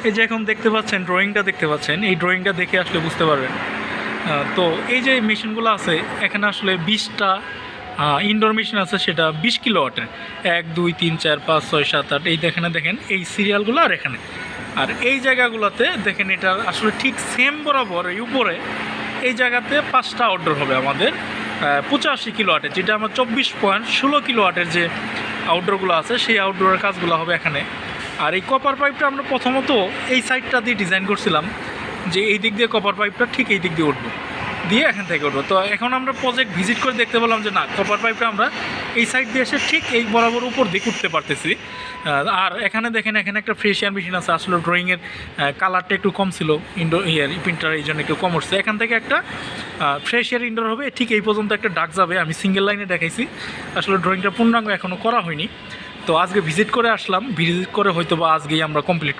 এই যে এখন দেখতে পাচ্ছেন ড্রয়িংটা দেখতে পাচ্ছেন, এই ড্রয়িংটা দেখে আসলে বুঝতে পারবেন। তো এই যে মেশিনগুলো আছে এখানে আসলে 20টা ইনডোর মেশিন আছে, সেটা 20 কিলোওয়াটের। 1 2 3 4 5 6 7 8 এই দেখেন এই সিরিয়ালগুলো আর এখানে। আর এই জায়গাগুলোতে দেখেন এটা আসলে ঠিক সেম বরাবর এই উপরে এই জায়গাতে 5টা আউটডোর হবে আমাদের 85 কিলোওয়াটের, যেটা আমার 24.16 কিলোওয়াটের যে আউটডোরগুলো আছে সেই আউটডোরের কাজগুলো হবে এখানে। আর এই কপার পাইপটা আমরা প্রথমত এই সাইডটা দিয়ে ডিজাইন করছিলাম যে এই দিক দিয়ে কপার পাইপটা ঠিক এই দিক দিয়ে উঠবো, দিয়ে এখান থেকে উঠবো। তো এখন আমরা প্রজেক্ট ভিজিট করে দেখতে পেলাম যে না, কপার পাইপটা আমরা এই সাইড দিয়ে এসে ঠিক এই বরাবর উপর দিকে উঠতে পারতেছি। আর এখানে দেখেন এখানে একটা ফ্রেশিয়ার মেশিন আছে, আসলে ড্রয়িংয়ের কালারটা একটু কম ছিল, প্রিন্টার এই জন্য একটু কম উঠছে। এখান থেকে একটা ফ্রেশিয়ার ইনডোর হবে, ঠিক এই পর্যন্ত একটা ডাক যাবে। আমি সিঙ্গেল লাইনে দেখাইছি, আসলে ড্রয়িংটা পূর্ণাঙ্গ এখনও করা হয়নি। তো আজকে ভিজিট করে আসলাম, ভিজিট করে হয়তো বা আজকেই আমরা কমপ্লিট